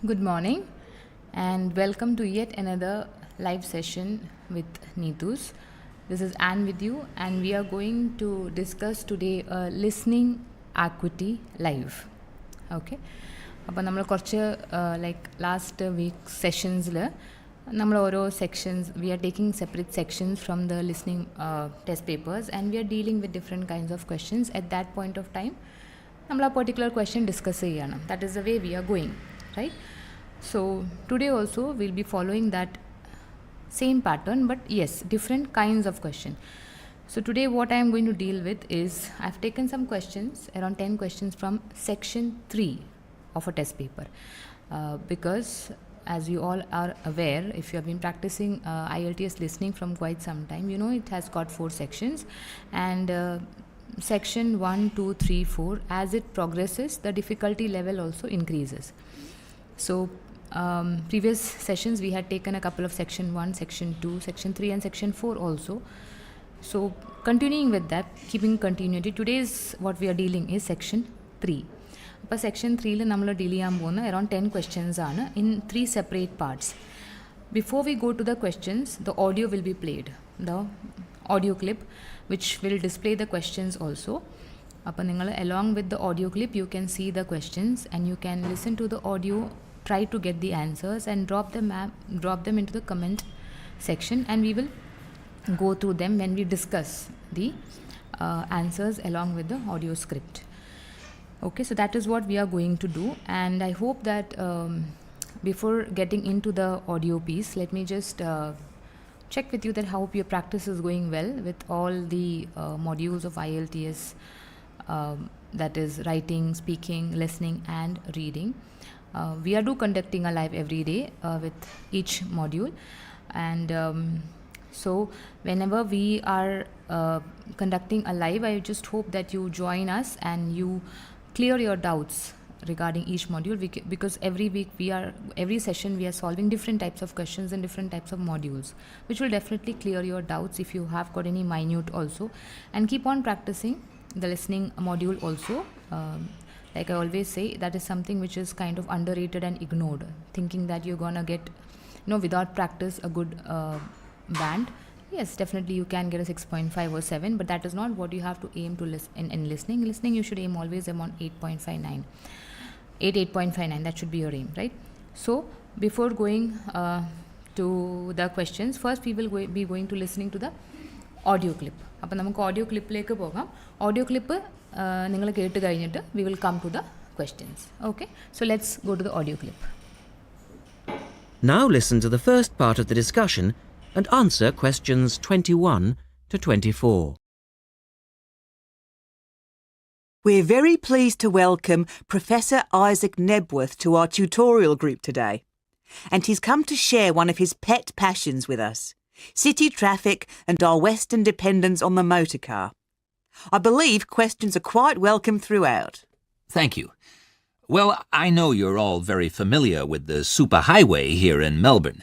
Good morning and welcome to yet another live session with Neetus. This is Anne with you and we are going to discuss today listening Acuity live. Okay. അപ്പോൾ നമ്മൾ കുറച്ച് like last week സെഷൻസിൽ നമ്മൾ ഓരോ sections we are taking separate sections from the listening test papers and we are dealing with different kinds of questions at that point of time നമ്മൾ ആ particular question discuss ചെയ്യുകയാണ്. That is the way we are going, right? So today also we'll be following that same pattern, but yes, different kinds of question. So today what I am going to deal with is I've taken some questions, around 10 questions from section 3 of a test paper, because as you all are aware, if you have been practicing IELTS listening from quite some time, you know it has got 4 sections, and section 1, 2, 3, 4, as it progresses the difficulty level also increases. So previous sessions we had taken a couple of section 1, section 2, section 3 and section 4 also. So continuing with that, keeping continuity, today's what we are dealing is section 3. അപ്പോൾ section 3ൽ നമ്മൾ deal ചെയ്യാൻ പോകുന്ന around 10 questions ആണ് in 3 separate parts. Before we go to the questions, the audio will be played, the audio clip which will display the questions also. അപ്പോൾ നിങ്ങൾ along with the audio clip you can see the questions and you can listen to the audio, try to get the answers and drop them into the comment section, and we will go through them when we discuss the answers along with the audio script. Okay, so that is what we are going to do, and I hope that before getting into the audio piece, let me just check with you that how your practice is going well with all the modules of IELTS, that is writing, speaking, listening and reading. We are conducting a live every day with each module, and so whenever we are conducting a live, I just hope that you join us and you clear your doubts regarding each module, because every session we are solving different types of questions and different types of modules, which will definitely clear your doubts if you have got any minute also. And keep on practicing the listening module also. Like I always say, that is something which is kind of underrated and ignored, thinking that you're gonna get, without practice, a good band. Yes, definitely you can get a 6.5 or 7, but that is not what you have to aim to in listening. Listening, you should aim always around 8.59. 8.59, that should be your aim, right? So before going to the questions, first we will be going to listening to the audio clip. അപ്പോൾ നമുക്ക് audio ക്ലിപ്പിലേക്ക് പോകാം. Audio clip നിങ്ങൾ കേട്ട് കഴിഞ്ഞിട്ട് we will come to the questions. Okay, so let's go to the audio clip. Now listen to the first part of the discussion and answer questions 21 to 24. We're very pleased to welcome Professor Isaac Knebworth to our tutorial group today. And he's come to share one of his pet passions with us: city traffic and our Western dependence on the motor car. I believe questions are quite welcome throughout. Thank you. Well, I know you're all very familiar with the superhighway here in Melbourne.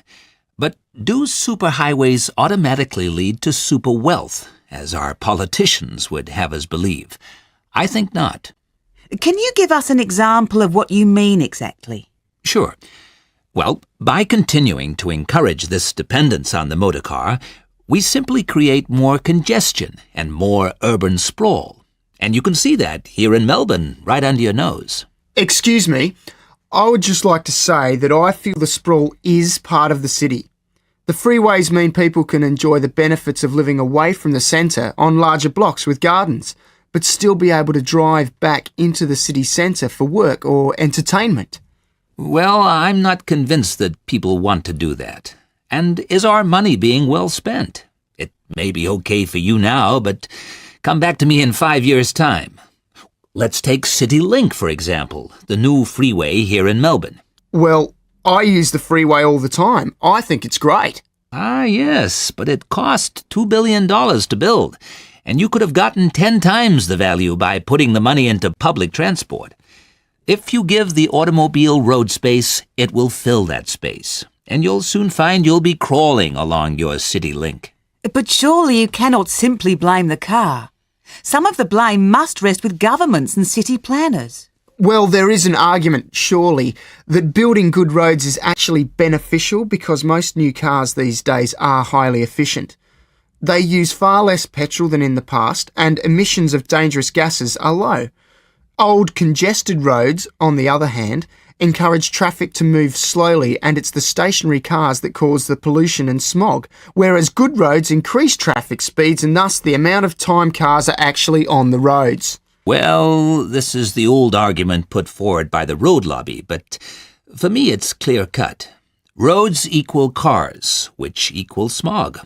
But do superhighways automatically lead to super wealth, as our politicians would have us believe? I think not. Can you give us an example of what you mean exactly? Sure. Well, by continuing to encourage this dependence on the motor car, we simply create more congestion and more urban sprawl. And you can see that here in Melbourne, right under your nose. Excuse me, I would just like to say that I feel the sprawl is part of the city. The freeways mean people can enjoy the benefits of living away from the centre on larger blocks with gardens, but still be able to drive back into the city centre for work or entertainment. Well, I'm not convinced that people want to do that. And is our money being well spent? It may be okay for you now, but come back to me in 5 years' time. Let's take CityLink, for example, the new freeway here in Melbourne. Well, I use the freeway all the time. I think it's great. Ah, yes, but it cost $2 billion to build, and you could have gotten 10 times the value by putting the money into public transport. If you give the automobile road space, it will fill that space, and you'll soon find you'll be crawling along your CityLink. But surely you cannot simply blame the car. Some of the blame must rest with governments and city planners. Well, there is an argument, surely, that building good roads is actually beneficial because most new cars these days are highly efficient. They use far less petrol than in the past, and emissions of dangerous gases are low. Old, congested roads, on the other hand, encourage traffic to move slowly, and it's the stationary cars that cause the pollution and smog, whereas good roads increase traffic speeds and thus the amount of time cars are actually on the roads. Well, this is the old argument put forward by the road lobby, but for me it's clear-cut. Roads equal cars, which equal smog.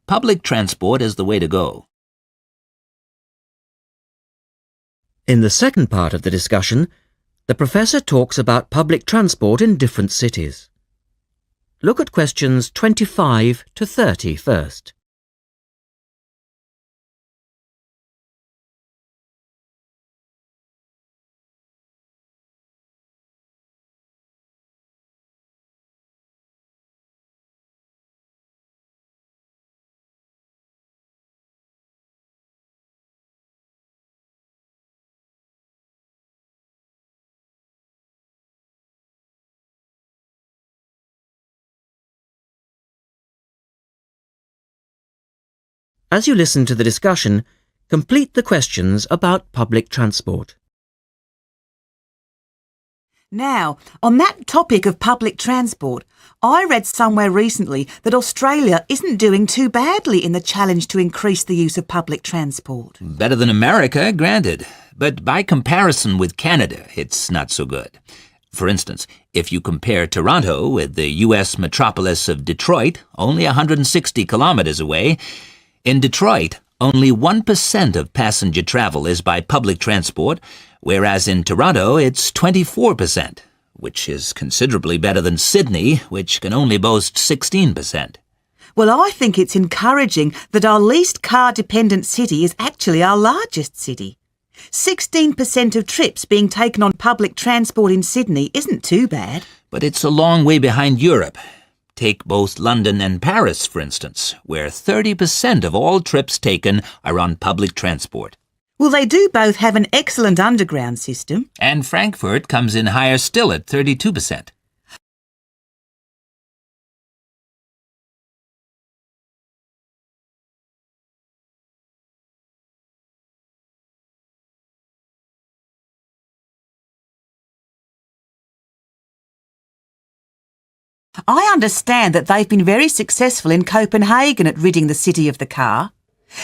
Public transport is the way to go. In the second part of the discussion, the professor talks about public transport in different cities. Look at questions 25 to 30 first. As you listen to the discussion, complete the questions about public transport. Now, on that topic of public transport, I read somewhere recently that Australia isn't doing too badly in the challenge to increase the use of public transport. Better than America, granted. But by comparison with Canada, it's not so good. For instance, if you compare Toronto with the U.S. metropolis of Detroit, only 160 kilometers away, in Detroit, only 1% of passenger travel is by public transport, whereas in Toronto it's 24%, which is considerably better than Sydney, which can only boast 16%. Well, I think it's encouraging that our least car-dependent city is actually our largest city. 16% of trips being taken on public transport in Sydney isn't too bad. But it's a long way behind Europe. Take both London and Paris, for instance, where 30% of all trips taken are on public transport. Well, they do both have an excellent underground system. And Frankfurt comes in higher still at 32%. I understand that they've been very successful in Copenhagen at ridding the city of the car.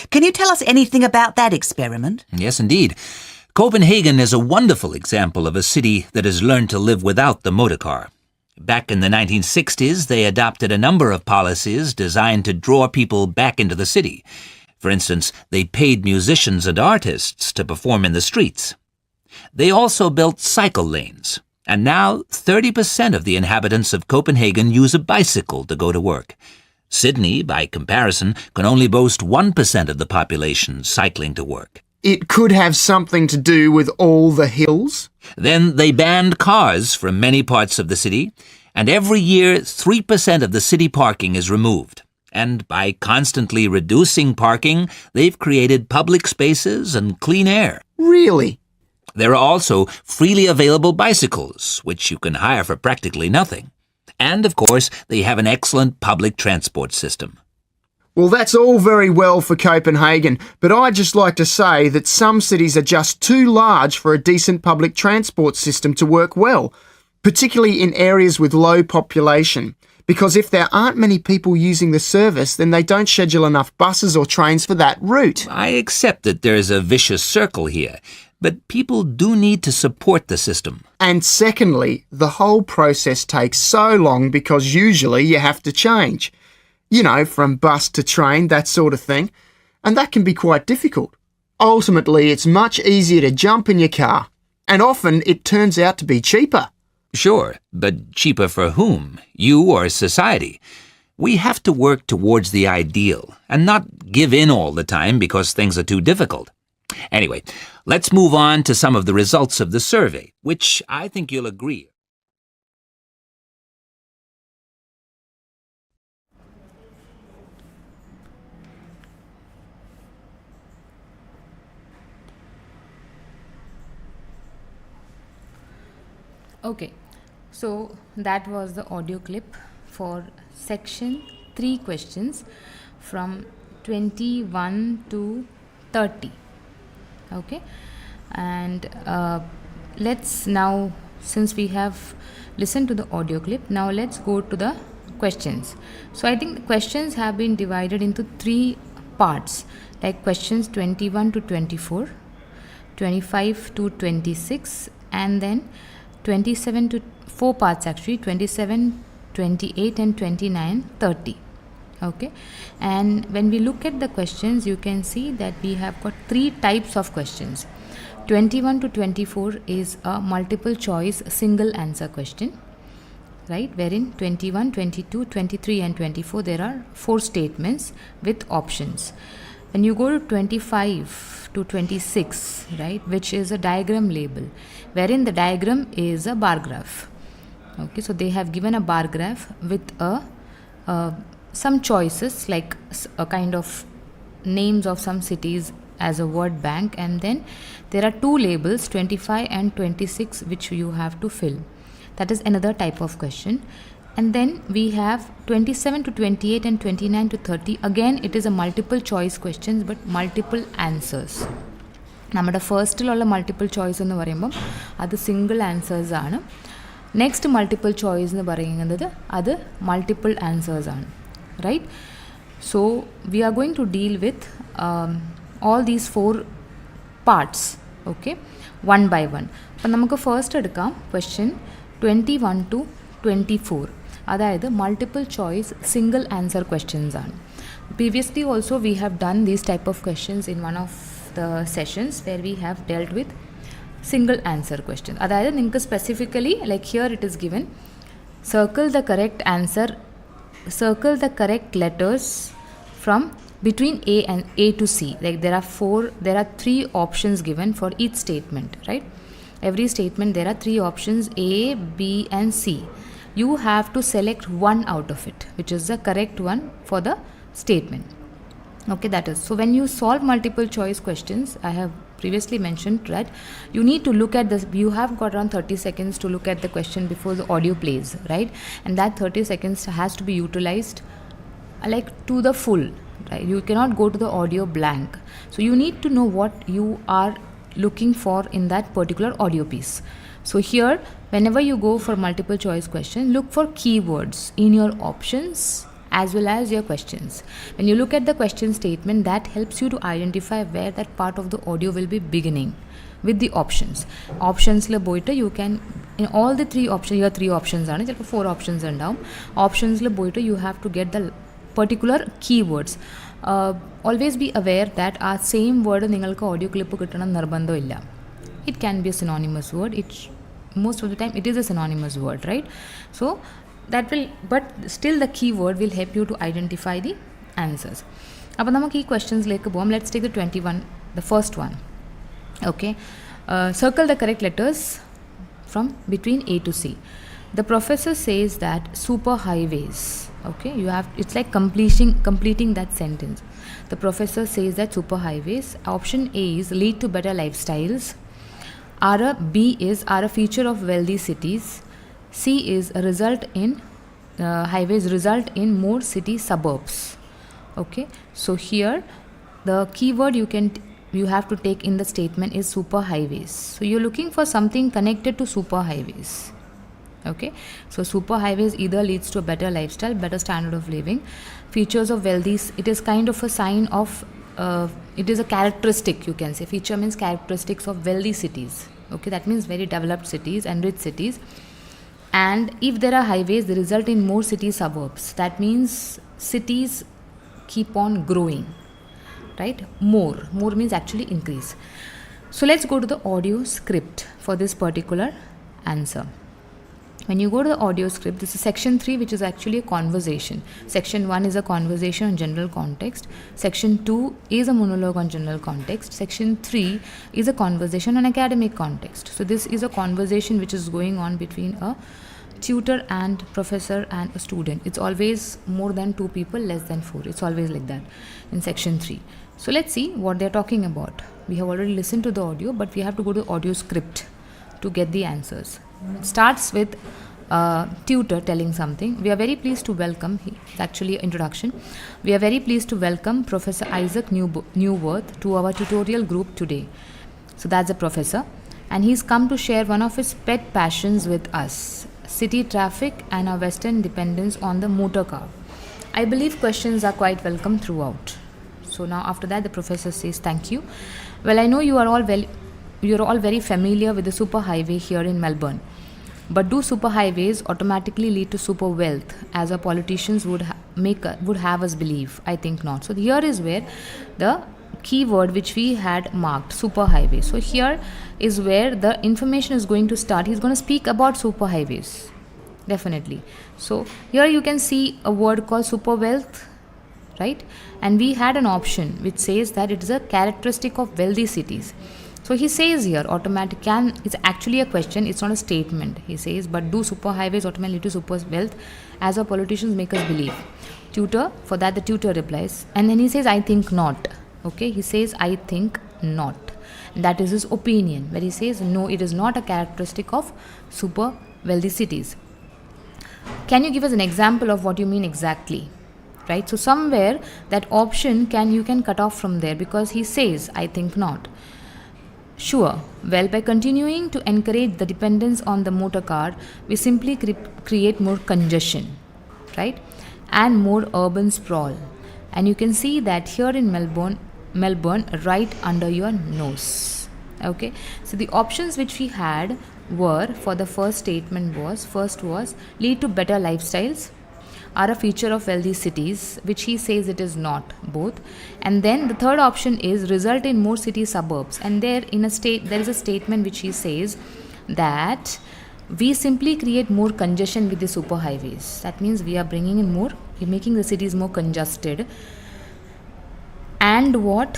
Can you tell us anything about that experiment? Yes, indeed. Copenhagen is a wonderful example of a city that has learned to live without the motor car. Back in the 1960s, they adopted a number of policies designed to draw people back into the city. For instance, they paid musicians and artists to perform in the streets. They also built cycle lanes. And now 30% of the inhabitants of Copenhagen use a bicycle to go to work. Sydney, by comparison, can only boast 1% of the population cycling to work. It could have something to do with all the hills? Then they banned cars from many parts of the city, and every year 3% of the city parking is removed. And by constantly reducing parking, they've created public spaces and clean air. Really? There are also freely available bicycles, which you can hire for practically nothing. And, of course, they have an excellent public transport system. Well, that's all very well for Copenhagen, but I'd just like to say that some cities are just too large for a decent public transport system to work well, particularly in areas with low population. Because if there aren't many people using the service, then they don't schedule enough buses or trains for that route. I accept that there's a vicious circle here. But people do need to support the system. And secondly, the whole process takes so long because usually you have to change. You know, from bus to train, that sort of thing. And that can be quite difficult. Ultimately, it's much easier to jump in your car. And often it turns out to be cheaper. Sure, but cheaper for whom? You or society? We have to work towards the ideal and not give in all the time because things are too difficult. Anyway, let's move on to some of the results of the survey, which I think you'll agree. Okay, so that was the audio clip for section 3 questions from 21 to 30. Okay, and let's now, since we have listened to the audio clip, now let's go to the questions. So I think the questions have been divided into 3 parts, like questions 21 to 24, 25 to 26, and then 27 to 4 parts actually, 27, 28 and 29, 30. Okay, and when we look at the questions, you can see that we have got 3 types of questions. 21 to 24 is a multiple choice single answer question, right, wherein 21, 22, 23 and 24 there are 4 statements with options. When you go to 25 to 26, right, which is a diagram label, wherein the diagram is a bar graph. Okay, so they have given a bar graph with some choices, like a kind of names of some cities as a word bank, and then there are 2 labels, 25 and 26, which you have to fill. That is another type of question. And then we have 27 to 28 and 29 to 30. Again, it is a multiple choice questions but multiple answers. നമ്മുടെ ഫസ്റ്റിലുള്ള multiple choice എന്ന് പറയുമ്പം അത് single answers ആണ്. Next multiple choice എന്ന് പറയുന്നത് അത് multiple answers ആണ്, right? So we are going to deal with all these 4 parts, okay, one by one. അപ്പം നമുക്ക് ഫസ്റ്റ് എടുക്കാം ക്വസ്റ്റ്യൻ 21 to 24, അതായത് multiple choice single answer questions ആണ്. Previously also we have done these type of questions in one of the sessions where we have dealt with single answer questions. അതായത് നിങ്ങൾക്ക് specifically, like here it is given, circle the correct letters from between A and A to C. Like there are 3 options given for each statement, right? Every statement there are 3 options, A, B and C. You have to select one out of it, which is the correct one for the statement. Okay, that is. So when you solve multiple choice questions, I have previously mentioned, right, you need to look at this. You have got around 30 seconds to look at the question before the audio plays, right? And that 30 seconds has to be utilized like to the full, right? You cannot go to the audio blank. So you need to know what you are looking for in that particular audio piece. So here, whenever you go for multiple choice question, look for keywords in your options as well as your questions. When you look at the question statement, that helps you to identify where that part of the audio will be beginning with the options. Options le boite you can, in all the 3 options, here 3 options are, 4 options and down. Options le boite you have to get the particular keywords. Always be aware that our same word ningalku audio clip kittana nirbandham illa. It can be a synonymous word. Most of the time it is a synonymous word, right? So that will, but still the keyword will help you to identify the answers. അപ്പോൾ നമുക്ക് ഈ ക്വസ്റ്റ്യൻസിലേക്ക് പോകാം. Let's take the 21, the first one. Okay, circle the correct letters from between A to C. The professor says that superhighways, okay, you have, it's like completing that sentence. The professor says that superhighways, option A is lead to better lifestyles, B is are a feature of wealthy cities, C is a result in highways result in more city suburbs. Okay, so here the keyword you have to take in the statement is superhighways. So you're looking for something connected to superhighways. Okay, so superhighways either leads to a better lifestyle, better standard of living, features of wealthy, it is kind of a sign of it is a characteristic, you can say. Feature means characteristics of wealthy cities. Okay, that means very developed cities and rich cities. And if there are highways, they result in more city suburbs. That means cities keep on growing, right? More means actually increase. So let's go to the audio script for this particular answer. When you go to the audio script, this is section 3, which is actually a conversation. Section 1 is a conversation on general context. Section 2 is a monologue on general context. Section 3 is a conversation on academic context. So this is a conversation which is going on between a tutor and professor and a student. It's always more than 2 people, less than 4. It's always like that in section 3. So let's see what they're talking about. We have already listened to the audio, but we have to go to the audio script to get the answers. It starts with a tutor telling something. We are very pleased to welcome, it's actually an introduction. We are very pleased to welcome Professor 𝐻𝐸𝐬𝐬𝐬𝐬𝐬 to our tutorial group today. So that's the professor. And he's come to share one of his pet passions with us, city traffic and our Western dependence on the motor car. I believe questions are quite welcome throughout. So now after that the professor says, thank you. Well, I know you're all very familiar with the superhighway here in Melbourne. But do superhighways automatically lead to super wealth, as our politicians would have us believe? I think not. So here is where the keyword which we had marked, superhighway. So here is where the information is going to start. He's going to speak about superhighways, definitely. So here you can see a word called super wealth, right? And we had an option which says that it is a characteristic of wealthy cities. So he says here, it's actually a question, it's not a statement. He says, but do superhighways automatically lead to super wealth, as our politicians make us believe? Tutor, for that the tutor replies, and then he says, I think not. Okay, he says, I think not. That is his opinion, where he says, no, it is not a characteristic of super wealthy cities. Can you give us an example of what you mean exactly? Right, so somewhere that option you can cut off from there, because he says, I think not. Sure, well, by continuing to encourage the dependence on the motor car, we simply create more congestion, right, and more urban sprawl. And you can see that here in Melbourne, right under your nose. Okay, so the options which we had were, for the first statement was, lead to better lifestyles, are a feature of wealthy cities, which he says it is not, both. And then the third option is result in more city suburbs, and there is a statement which he says that we simply create more congestion with the superhighways. That means we are bringing in more, we're making the cities more congested, and more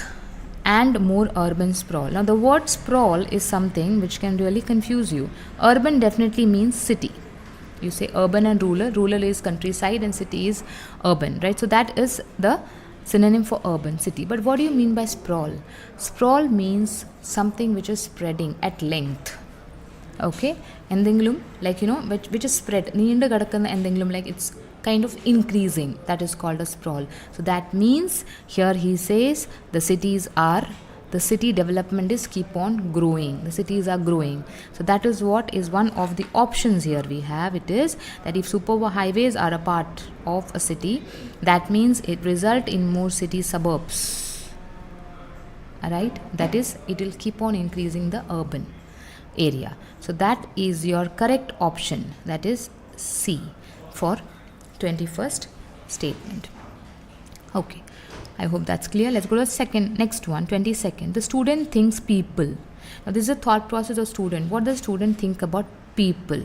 urban sprawl. Now the word sprawl is something which can really confuse you. Urban definitely means city. You say urban and rural. Rural is countryside and city is urban, right? So that is the synonym for urban, city. But what do you mean by sprawl? Sprawl means something which is spreading at length. Okay? Endenglum, like, which is spread. Like it's kind of increasing. That is called a sprawl. So that means here he says the city development is keep on growing. The cities are growing. So that is what is one of the options here we have. It is that if superhighways are a part of a city, that means it result in more city suburbs. Alright? That is, it will keep on increasing the urban area. So that is your correct option. That is C for 21st statement. Okay. I hope that's clear. Let's go to the next one, 22nd. The student thinks people. Now this is a thought process of student. What does student think about people?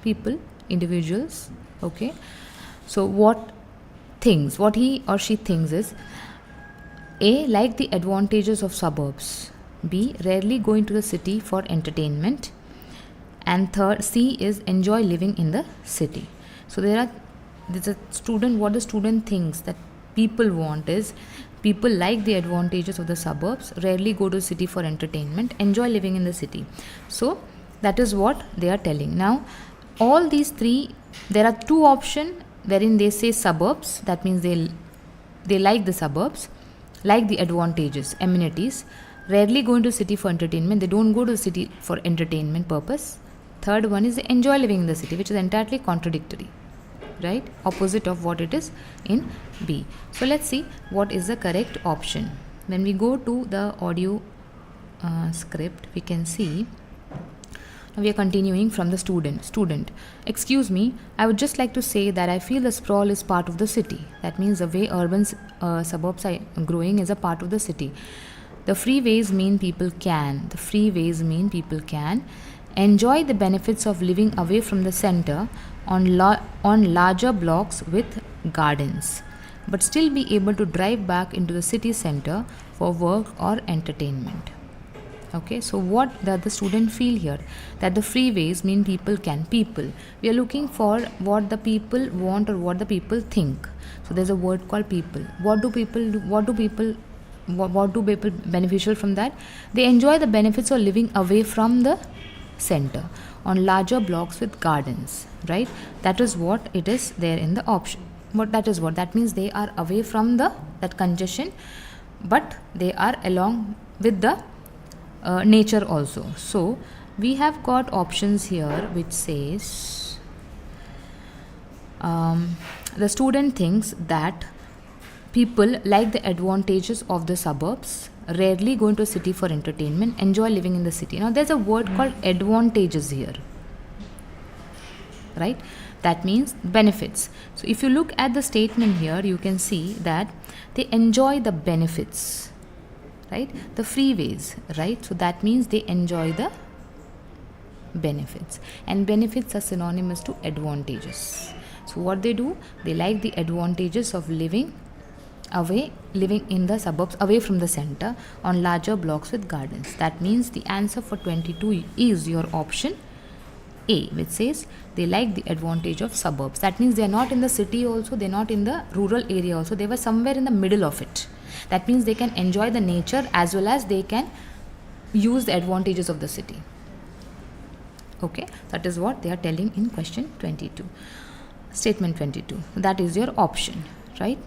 People, individuals. Okay. So what he or she thinks is A, like the advantages of suburbs. B, rarely go into the city for entertainment. And third, C is enjoy living in the city. So there's a student, what the student thinks that people want is, people like the advantages of the suburbs, rarely go to the city for entertainment, enjoy living in the city. So that is what they are telling. Now all these three, there are two options wherein they say suburbs. That means they like the suburbs, like the advantages, amenities, rarely go into city for entertainment. They don't go to the city for entertainment purpose. Third one is they enjoy living in the city, which is entirely contradictory, right? Opposite of what it is in B. So let's see what is the correct option. When we go to the audio script, we can see, now we are continuing from the student. Excuse me, I would just like to say that I feel the sprawl is part of the city. That means the way urban suburbs are growing is a part of the city. The freeways mean people can. Enjoy the benefits of living away from the center on larger blocks with gardens, but still be able to drive back into the city center for work or entertainment. Okay, so what does the student feel here? That the freeways mean people can. We are looking for what the people want or what the people think. So there's a word called people. What do people do? What do people beneficial from that? They enjoy the benefits of living away from the center on larger blocks with gardens, right? That is what it is there in the option. But that means they are away from that congestion, but they are along with the nature also. So we have got options here which says the student thinks that people like the advantages of the suburbs, rarely go into a city for entertainment, enjoy living in the city. Now there's a word called advantages here, right? That means benefits. So if you look at the statement here, you can see that they enjoy the benefits, right? The freeways, right? So that means they enjoy the benefits, and benefits are synonymous to advantages. So what they do, they like the advantages of living in the suburbs, away from the center, on larger blocks with gardens. That means the answer for 22 is your option A, which says they like the advantage of suburbs. That means they are not in the city also, they are not in the rural area also, they were somewhere in the middle of it. That means they can enjoy the nature as well as they can use the advantages of the city. Okay, that is what they are telling in question 22. Statement 22. That is your option, right?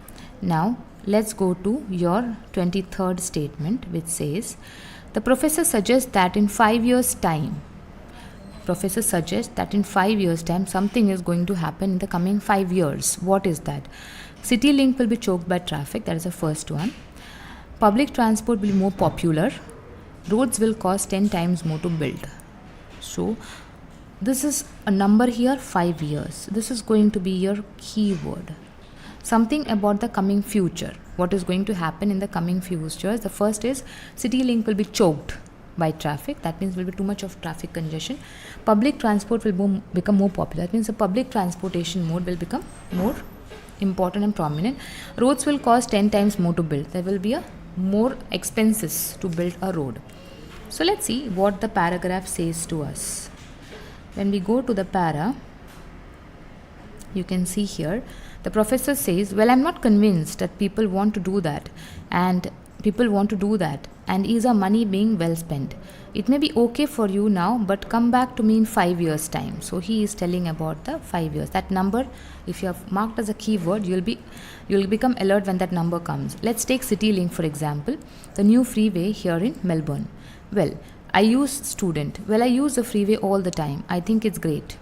Now let's go to your 23rd statement, which says the professor suggests that in 5 years' time, something is going to happen in the coming 5 years. What is that? City link will be choked by traffic. That is the first one. Public transport will be more popular. Roads will cost 10 times more to build. So this is a number here, 5 years. This is going to be your keyword. Something about the coming future. What is going to happen in the coming future? The first is city link will be choked by traffic. That means there will be too much of traffic congestion. Public transport will become more popular. That means the public transportation mode will become more important and prominent. Roads will cost 10 times more to build. There will be more expenses to build a road. So let's see what the paragraph says to us. When we go to the para, you can see here the professor says, well, I'm not convinced that people want to do that, and is our money being well spent? It may be okay for you now, but come back to me in 5 years' time. So he is telling about the 5 years. That number, if you have marked as a keyword, you'll become alert when that number comes. Let's take CityLink for example, the new freeway here in Melbourne. Well, I use the freeway all the time. I think it's great.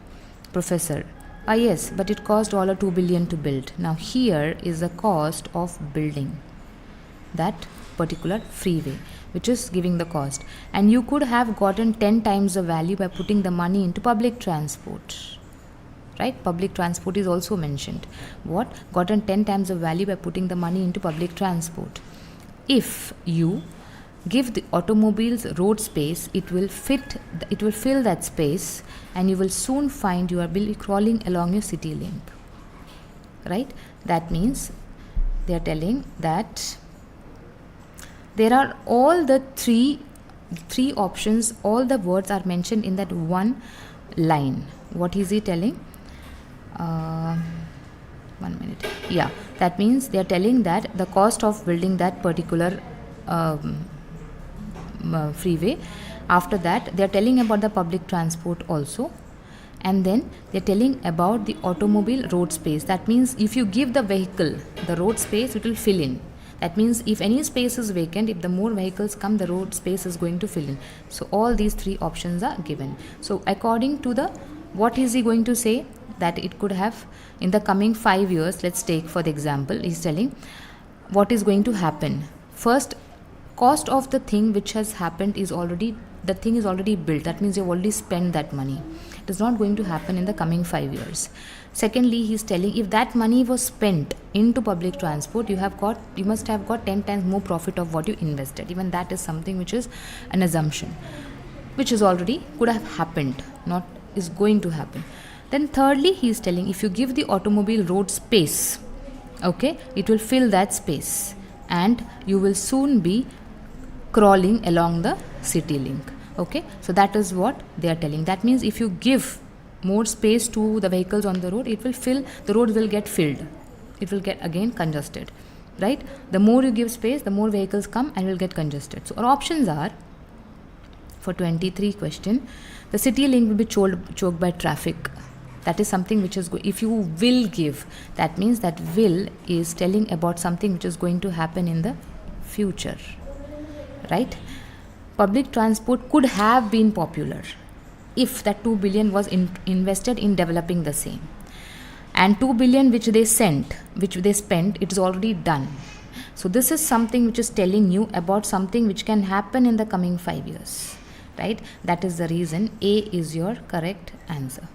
Professor: yes, but it cost $2 billion to build. Now here is the cost of building that particular freeway, which is giving the cost. And you could have gotten 10 times the value by putting the money into public transport. Right? Public transport is also mentioned. What? Gotten 10 times the value by putting the money into public transport. If you give the automobiles road space, it will fill that space, and you will soon find you are crawling along your city link. Right? That means they are telling that there are all the three options, all the words are mentioned in that one line. What is he telling? 1 minute. Yeah, that means they are telling that the cost of building that particular freeway. After that, they are telling about the public transport also, and then they are telling about the automobile road space. That means if you give the vehicle the road space, it will fill in. That means if any space is vacant, if the more vehicles come, the road space is going to fill in. So all these three options are given. So according to what is he going to say? That it could have in the coming 5 years. Let's take for the example, he's telling what is going to happen. First, cost of the thing which has happened is already built. That means you've already spent that money. It is not going to happen in the coming 5 years. Secondly, he's telling if that money was spent into public transport, you must have got 10 times more profit of what you invested. Even that is something which is an assumption, which is already could have happened, not is going to happen. Then thirdly, he's telling if you give the automobile road space, okay, it will fill that space, and you will soon be crawling along the city link. Okay, so that is what they are telling. That means if you give more space to the vehicles on the road, the road will get filled. It will get again congested, right? The more you give space, the more vehicles come and will get congested. So our options are For 23 question, the city link will be choked by traffic. That is something which is, if you will give, that means that will is telling about something which is going to happen in the future, right? Public transport could have been popular if that 2 billion was invested in developing the same. And 2 billion which they spent, it is already done. So this is something which is telling you about something which can happen in the coming 5 years, right? That is the reason A is your correct answer,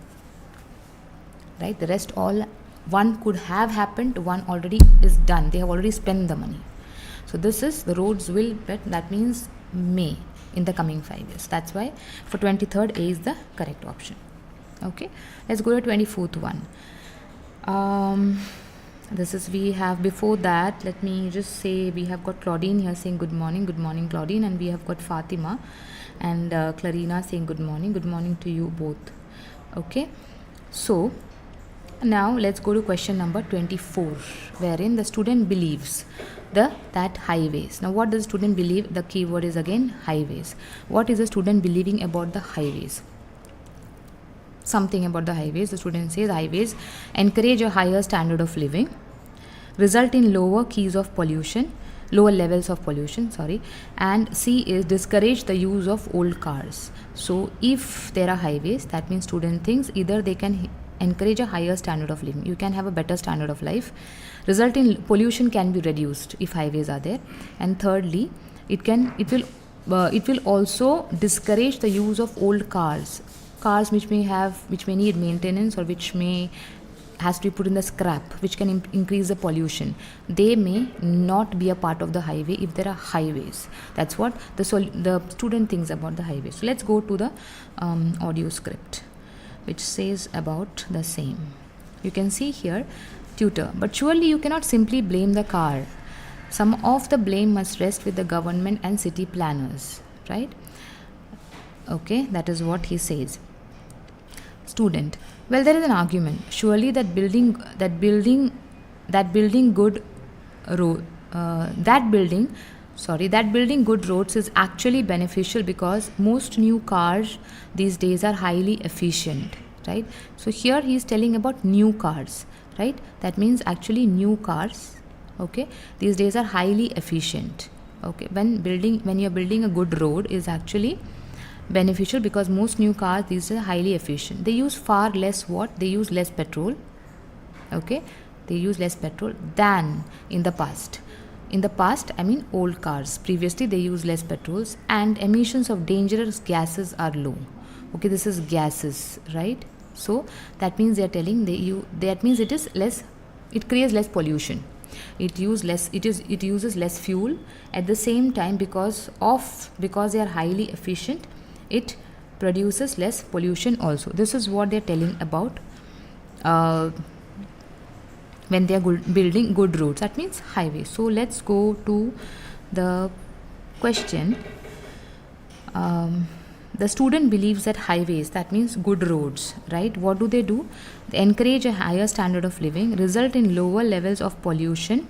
right? The rest all, one could have happened, one already is done. They have already spent the money. So this is the roads will, that means may in the coming 5 years. That's why for 23rd, A is the correct option. Okay, let's go to 24th one. This is, we have before that, let me just say, we have got Claudine here saying good morning Claudine, and we have got Fatima and Clarina saying good morning to you both. Okay, so now let's go to question number 24, wherein the student believes that highways. Now what does the student believe? The keyword is again highways. What is the student believing about the highways? Something about the highways. The student says highways encourage a higher standard of living, result in lower levels of pollution, and C is discourage the use of old cars. So if there are highways, that means student thinks either they can encourage a higher standard of living, you can have a better standard of life, result in pollution can be reduced if highways are there, and thirdly it will also discourage the use of old cars which may need maintenance, or which may has to be put in the scrap, which can increase the pollution. They may not be a part of the highway if there are highways. That's what the student thinks about the highways. So let's go to the audio script, which says about the same. You can see here, tutor, but surely you cannot simply blame the car. Some of the blame must rest with the government and city planners, right? Okay, that is what he says. Student, well, there is an argument. Surely that building good roads is actually beneficial because most new cars these days are highly efficient, right? So here he is telling about new cars, right? That means actually new cars, okay, these days are highly efficient. Okay, when you are building a good road is actually beneficial because most new cars these are highly efficient. They use far less they use less petrol. Okay, they use less petrol than in the past. In the past, I mean old cars, previously they use less petrols, and emissions of dangerous gases are low. Okay, this is gases, right? So that means they are telling that means it is less, it creates less pollution. It uses less fuel. At the same time, because they are highly efficient, it produces less pollution also. This is what they are telling about when they are building good roads, that means highways. So let's go to the question. The student believes that highways, that means good roads, right? What do? They encourage a higher standard of living, result in lower levels of pollution,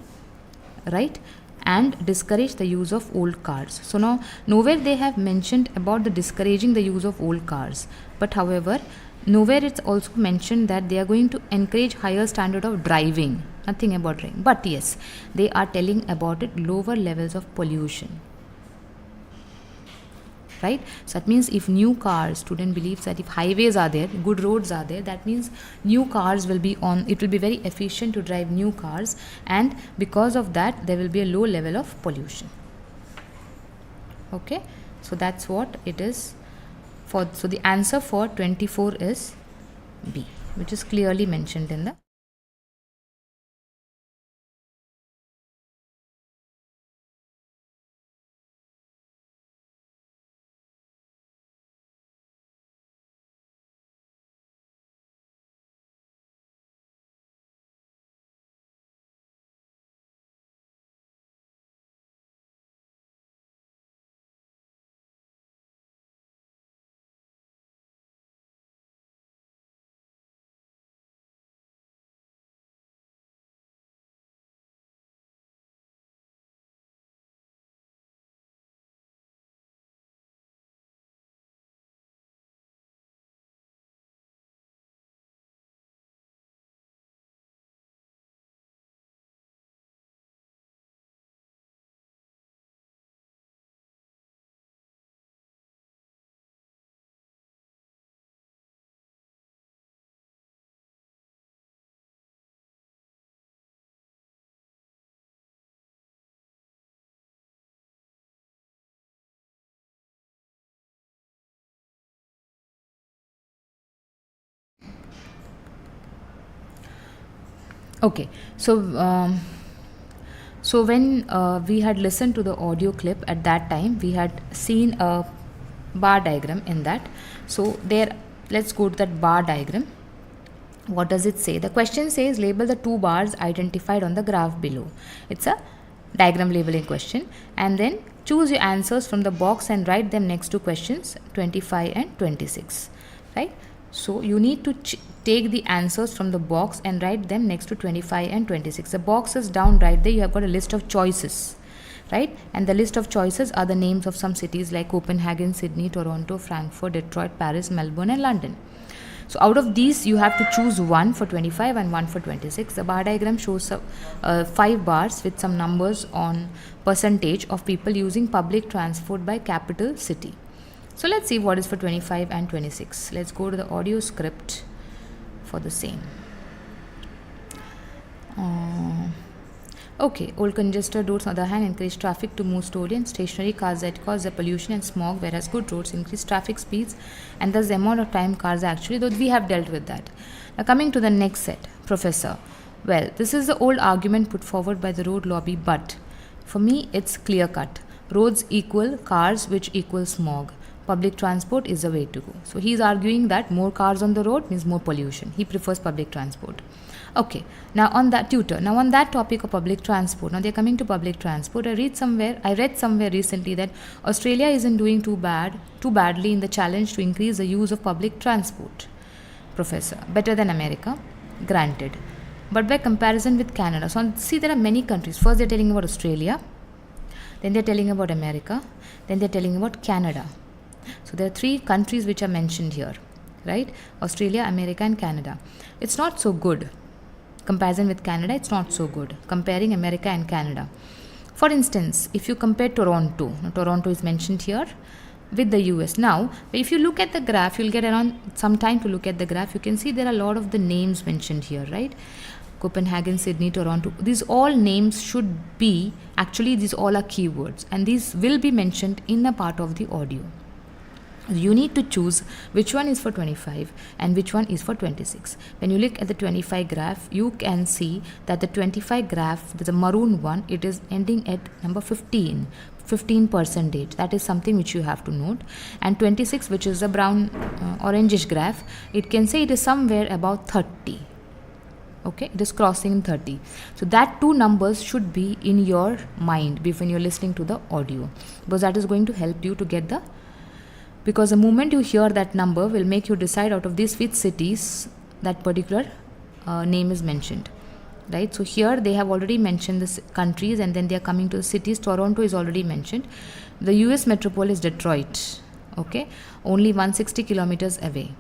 right? And discourage the use of old cars. So now nowhere they have mentioned about the discouraging the use of old cars, but however nowhere it's also mentioned that they are going to encourage higher standard of driving. Nothing about driving, but yes, they are telling about it, lower levels of pollution, right? So that means if new cars, student believes that if highways are there, good roads are there, that means new cars will be on, it will be very efficient to drive new cars, and because of that there will be a low level of pollution. Okay, so that's what it is for. So the answer for 24 is B, which is clearly mentioned in the Okay, so when we had listened to the audio clip at that time, we had seen a bar diagram in that. So there, let's go to that bar diagram. What does it say? The question says label the two bars identified on the graph below. It's a diagram labeling question. And then choose your answers from the box and write them next to questions 25 and 26. Right? So you need to take the answers from the box and write them next to 25 and 26. The box is down right there. You have got a list of choices. Right? And the list of choices are the names of some cities like Copenhagen, Sydney, Toronto, Frankfurt, Detroit, Paris, Melbourne and London. So out of these, you have to choose one for 25 and one for 26. The bar diagram shows 5 bars with some numbers on percentage of people using public transport by capital city. So let's see what is for 25 and 26. Let's go to the audio script for the same. Okay, old congested roads on the other hand encourage traffic to move slowly and stationary cars that cause the pollution and smog, whereas good roads increase traffic speeds and thus the amount of time cars actually, though we have dealt with that. Now coming to the next set, Professor. Well, this is the old argument put forward by the road lobby, but for me it's clear cut. Roads equal cars, which equals smog. Public transport is the way to go. So he is arguing that more cars on the road means more pollution. He prefers public transport. Okay, now on that topic of public transport, now they're coming to public transport. I read somewhere recently that Australia isn't doing too badly in the challenge to increase the use of public transport. Professor, better than America, granted, but by comparison with Canada. So see, there are many countries. First they're telling about Australia, then they're telling about America, then they're telling about Canada. So there are 3 countries which are mentioned here, right? Australia, America and Canada. It's not so good. Comparison with Canada, it's not so good. Comparing America and Canada. For instance, if you compare Toronto is mentioned here with the US. Now, if you look at the graph, you'll get around some time to look at the graph. You can see there are a lot of the names mentioned here, right? Copenhagen, Sydney, Toronto. These all names should be, actually these all are keywords and these will be mentioned in a part of the audio. You need to choose which one is for 25 and which one is for 26. When you look at the 25 graph, you can see that the 25 graph, the maroon one, it is ending at number 15%. That is something which you have to note. And 26, which is the brown orangish graph, it can say it is somewhere about 30. Okay, it is crossing 30. So that 2 numbers should be in your mind when you're listening to the audio, because that is going to help you to get because the moment you hear that number will make you decide out of these which cities that particular name is mentioned, right? So here they have already mentioned the countries and then they are coming to the cities. Toronto is already mentioned. The US metropole is Detroit, okay, only 160 kilometers away.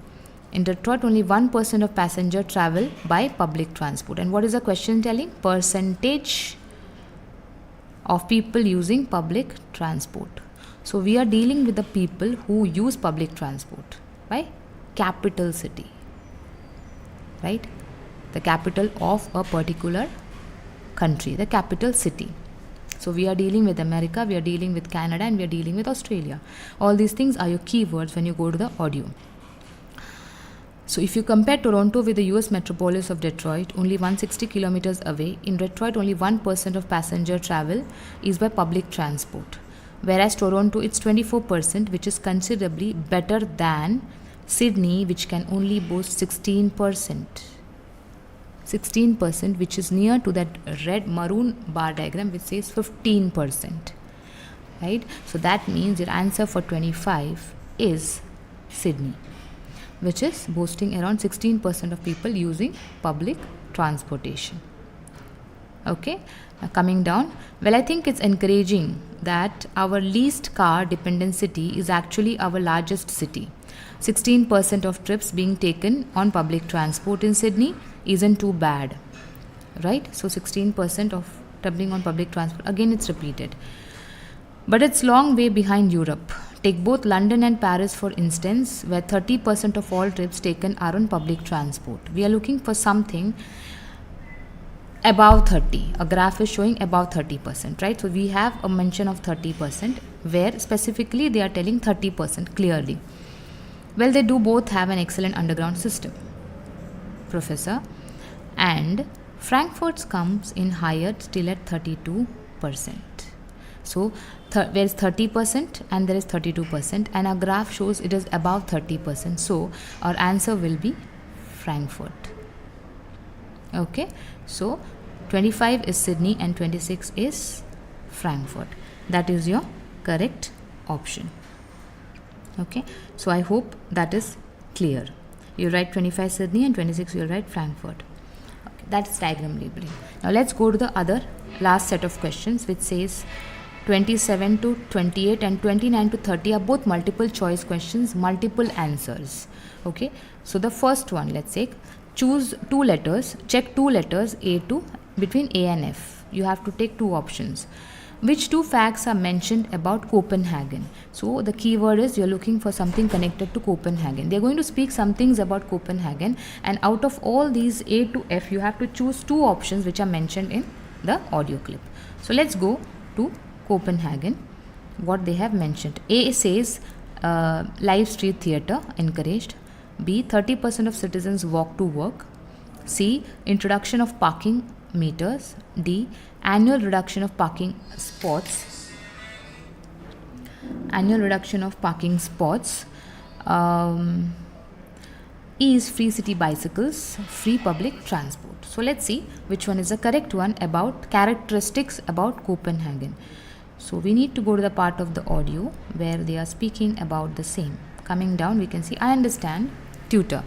In Detroit, only 1% of passenger travel by public transport. And what is the question telling? Percentage of people using public transport. So we are dealing with the people who use public transport by capital city, right? The capital of a particular country, the capital city. So we are dealing with America, we are dealing with Canada and we are dealing with Australia. All these things are your keywords when you go to the audio. So if you compare Toronto with the US metropolis of Detroit, only 160 kilometers away, in Detroit only 1% of passenger travel is by public transport. Whereas Toronto, it's 24%, which is considerably better than Sydney, which can only boast 16%. 16%, which is near to that red maroon bar diagram, which says 15%. Right? So that means your answer for 25 is Sydney, which is boasting around 16% of people using public transportation. Okay, now coming down, well, I think it's encouraging that our least car dependent city is actually our largest city. 16% of trips being taken on public transport in Sydney isn't too bad, right? So 16% of traveling on public transport, again it's repeated. But it's long way behind Europe. Take both London and Paris for instance, where 30% of all trips taken are on public transport. We are looking for something above 30. A graph is showing above 30%, right? So we have a mention of 30%, where specifically they are telling 30% clearly. Well, they do both have an excellent underground system, Professor. And Frankfurt's comes in higher, still at 32%. So there is 30% and there is 32%, and our graph shows it is above 30%. So our answer will be Frankfurt. Okay, so 25 is Sydney and 26 is Frankfurt. That is your correct option. Okay, so I hope that is clear. You write 25 Sydney and 26 you write Frankfurt. Okay, that's diagram labeling. Now let's go to the other last set of questions, which says 27 to 28 and 29 to 30 are both multiple choice questions, multiple answers. Okay, so the first one, let's say, choose two letters, check two letters A to between A and F. You have to take two options. Which two facts are mentioned about Copenhagen? So the keyword is you're looking for something connected to Copenhagen. They're going to speak some things about Copenhagen, and out of all these A to F, you have to choose two options which are mentioned in the audio clip. So let's go to Copenhagen, what they have mentioned. A says live street theatre encouraged. B, 30% of citizens walk to work. C, introduction of parking meters. D, annual reduction of parking spots. Annual reduction of parking spots. E is free city bicycles, free public transport. So let's see which one is the correct one about characteristics about Copenhagen. So we need to go to the part of the audio where they are speaking about the same. Coming down, we can see, I understand, tutor,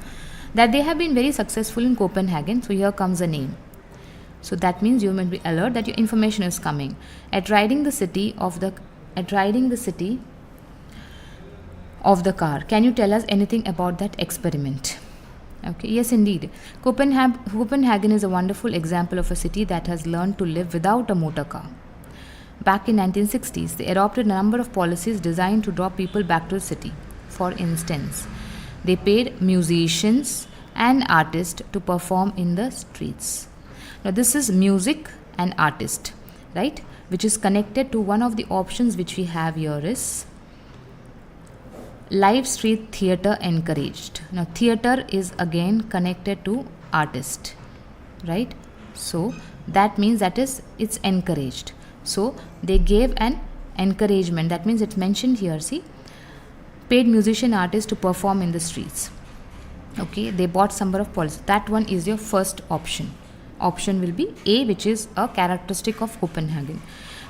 that they have been very successful in Copenhagen. So here comes the name. So that means you must be alert that your information is coming. At riding the city of the car, can you tell us anything about that experiment? Okay, yes indeed. Copenhagen is a wonderful example of a city that has learned to live without a motor car. Back in 1960s, they adopted a number of policies designed to draw people back to the city. For instance, they paid musicians and artists to perform in the streets. Now this is music and artist, right? Which is connected to one of the options which we have here is live street theatre encouraged. Now theatre is again connected to artist, right? So that means that is it's encouraged. So they gave an encouragement. That means it's mentioned here, see, paid musician artists to perform in the streets. Okay, they bought some number of policies. That one is your first option. Option will be A, which is a characteristic of Copenhagen.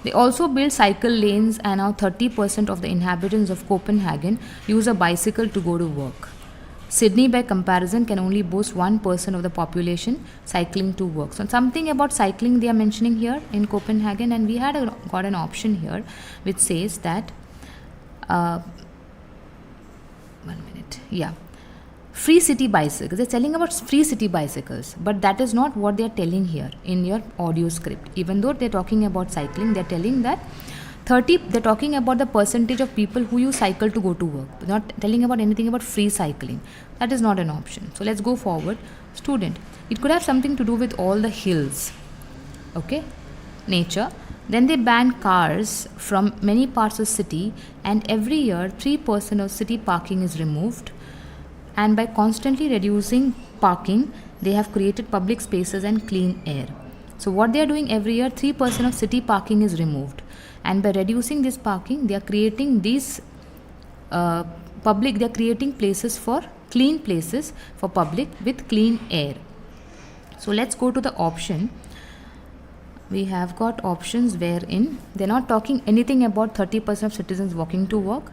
They also build cycle lanes, and now 30% of the inhabitants of Copenhagen use a bicycle to go to work. Sydney, by comparison, can only boast 1% of the population cycling to work. So something about cycling they are mentioning here in Copenhagen, and we had got an option here which says that free city bicycles. They're telling about free city bicycles, but that is not what they're telling here in your audio script. Even though they're talking about cycling, they're telling that they're talking about the percentage of people who use cycle to go to work, but not telling about anything about free cycling. That is not an option. So let's go forward. Student, it could have something to do with all the hills. Okay, nature. Then they ban cars from many parts of the city, and every year 3% of city parking is removed. And by constantly reducing parking, they have created public spaces and clean air. So what they are doing every year, 3% of city parking is removed. And by reducing this parking, they are creating these they are creating places for clean places for public with clean air. So let's go to the option. We have got options wherein they're not talking anything about 30% of citizens walking to work.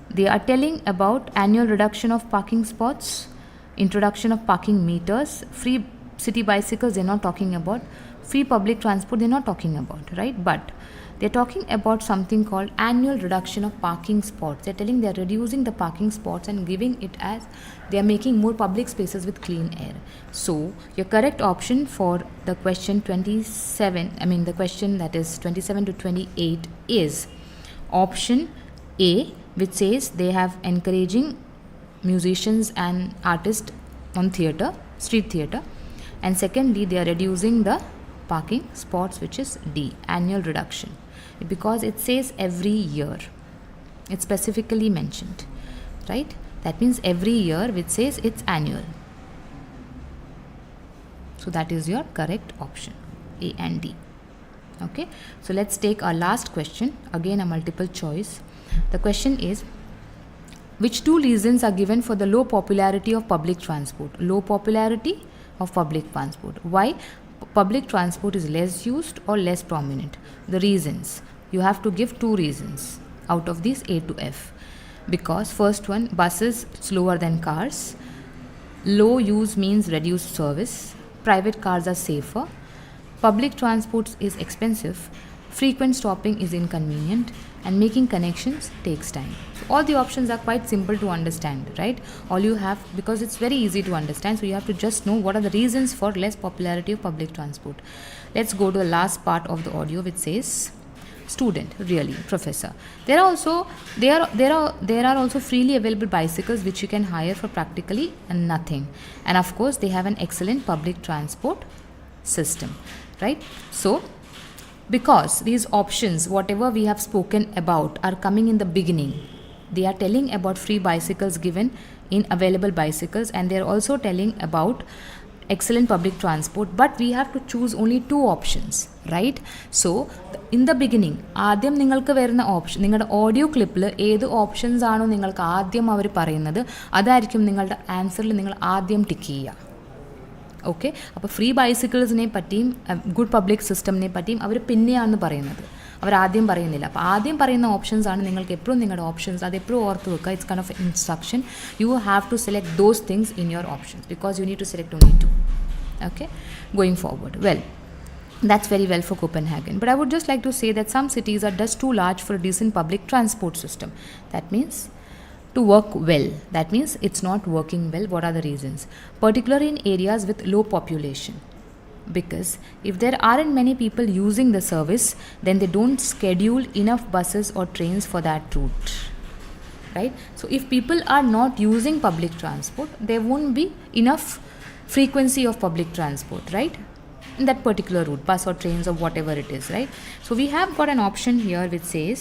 They are telling about annual reduction of parking spots, introduction of parking meters, free city bicycles, they're not talking about, free public transport, they're not talking about, right? But they're talking about something called annual reduction of parking spots. They're telling they're reducing the parking spots and giving it as they're making more public spaces with clean air. So your correct option for the question the question that is 27 to 28 is option A, which says they have encouraging musicians and artists on street theatre. And secondly, they are reducing the parking spots, which is D, annual reduction. Because it says every year. It's specifically mentioned, right? That means every year, which says it's annual. So that is your correct option, A and D. Okay, so let's take our last question, again a multiple choice. The question is, which two reasons are given for the low popularity of public transport? Low popularity of public transport. Why public transport is less used or less prominent? The reasons. You have to give two reasons out of these A to F. Because first one, buses slower than cars. Low use means reduced service. Private cars are safer. Public transport is expensive. Frequent stopping is inconvenient, and making connections takes time. So all the options are quite simple to understand, right? All you have, because it's very easy to understand, so you have to just know what are the reasons for less popularity of public transport. Let's go to the last part of the audio, which says, student, really, professor. There are also freely available bicycles which you can hire for practically nothing, and of course they have an excellent public transport system, right? So because these options, whatever we have spoken about, are coming in the beginning, they are telling about free bicycles given in available bicycles, and they are also telling about excellent public transport, but we have to choose only two options, right? So in the beginning, ആദ്യം നിങ്ങൾക്ക് വരുന്ന option, നിങ്ങളുടെ audio ക്ലിപ്പിൽ ഏത് options ആണോ നിങ്ങൾക്ക് ആദ്യം അവർ പറയുന്നത്, അതായിരിക്കും നിങ്ങളുടെ ആൻസറിൽ നിങ്ങൾ ആദ്യം ടിക്ക് ചെയ്യുക. ഓക്കെ, അപ്പോൾ ഫ്രീ ബൈസിക്കിൾസിനെ പറ്റിയും ഗുഡ് പബ്ലിക് സിസ്റ്റമിനെ പറ്റിയും അവർ പിന്നെയാണ് പറയുന്നത്, അവരാദ്യം പറയുന്നില്ല. അപ്പോൾ ആദ്യം പറയുന്ന ഓപ്ഷൻസ് ആണ് നിങ്ങൾക്ക് എപ്പോഴും നിങ്ങളുടെ ഓപ്ഷൻസ്, അത് എപ്പോഴും ഓർത്ത് വെക്കുക. It's kind of instruction. You have to select those things in your options because you need to select only two. Okay, going forward. Well, that's very well for Copenhagen. But I would just like to say that some cities are just too large for a decent public transport system. That means to work well. That means it's not working well. What are the reasons? Particularly in areas with low population. Because if there aren't many people using the service, then they don't schedule enough buses or trains for that route. Right? So if people are not using public transport, there won't be enough frequency of public transport, right, in that particular route, bus or trains or whatever it is, right? So we have got an option here which says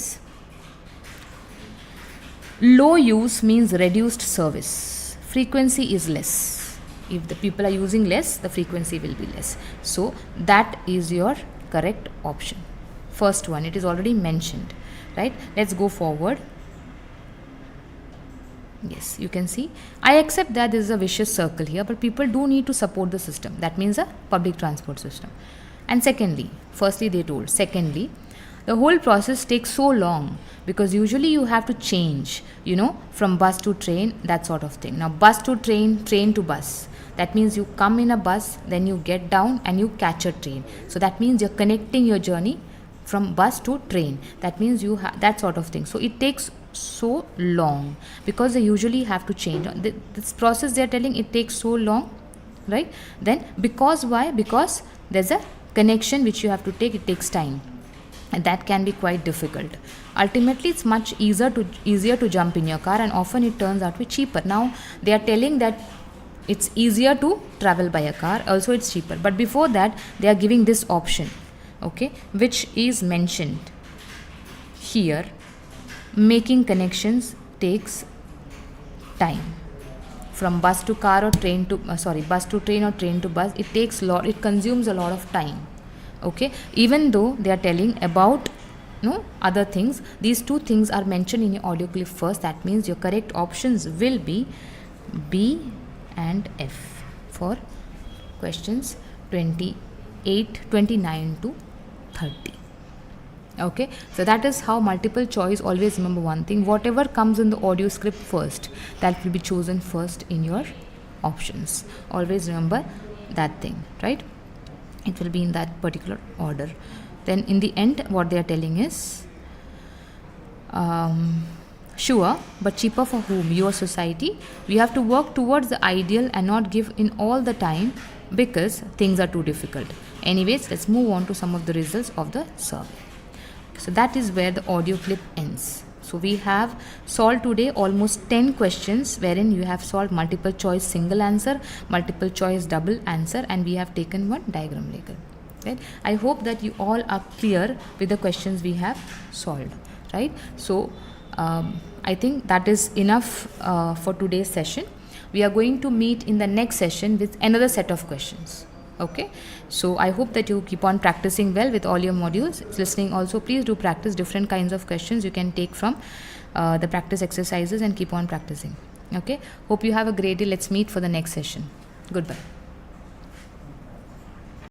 low use means reduced service, frequency is less. If the people are using less, the frequency will be less. So that is your correct option, first one. It is already mentioned, right? Let's go forward. Yes, you can see, I accept that this is a vicious circle here, but people do need to support the system. That means a public transport system. And secondly, firstly they told, secondly, the whole process takes so long because usually you have to change, you know, from bus to train, that sort of thing. Now bus to train, train to bus. That means you come in a bus, then you get down and you catch a train. So that means you're connecting your journey from bus to train. That means you have that sort of thing. So it takes so long because they usually have to change. This process they are telling, it takes so long, right? Then because why? Because there's a connection which you have to take, it takes time, and that can be quite difficult. Ultimately it's much easier to jump in your car, and often it turns out to be cheaper. Now they are telling that it's easier to travel by a car, also it's cheaper, but before that they are giving this option, okay, which is mentioned here. Making connections takes time. From bus to car or train to bus to train or train to bus, it takes it consumes a lot of time. Okay, even though they are telling about other things, these two things are mentioned in your audio clip first. That means your correct options will be B and F for questions 28, 29 to 30. Okay, so that is how multiple choice. Always remember one thing, whatever comes in the audio script first, that will be chosen first in your options. Always remember that thing, right? It will be in that particular order. Then in the end what they are telling is sure, but cheaper for whom? Your society. We have to work towards the ideal and not give in all the time because things are too difficult. Anyways, let's move on to some of the results of the survey. So that is where the audio clip ends. So we have solved today almost 10 questions wherein you have solved multiple choice single answer, multiple choice double answer, and we have taken one diagram label. Right? I hope that you all are clear with the questions we have solved. Right? So I think that is enough for today's session. We are going to meet in the next session with another set of questions. Okay, so I hope that you keep on practicing well with all your modules. Listening also, please do practice different kinds of questions you can take from the practice exercises and keep on practicing. Okay, hope you have a great day. Let's meet for the next session. Goodbye.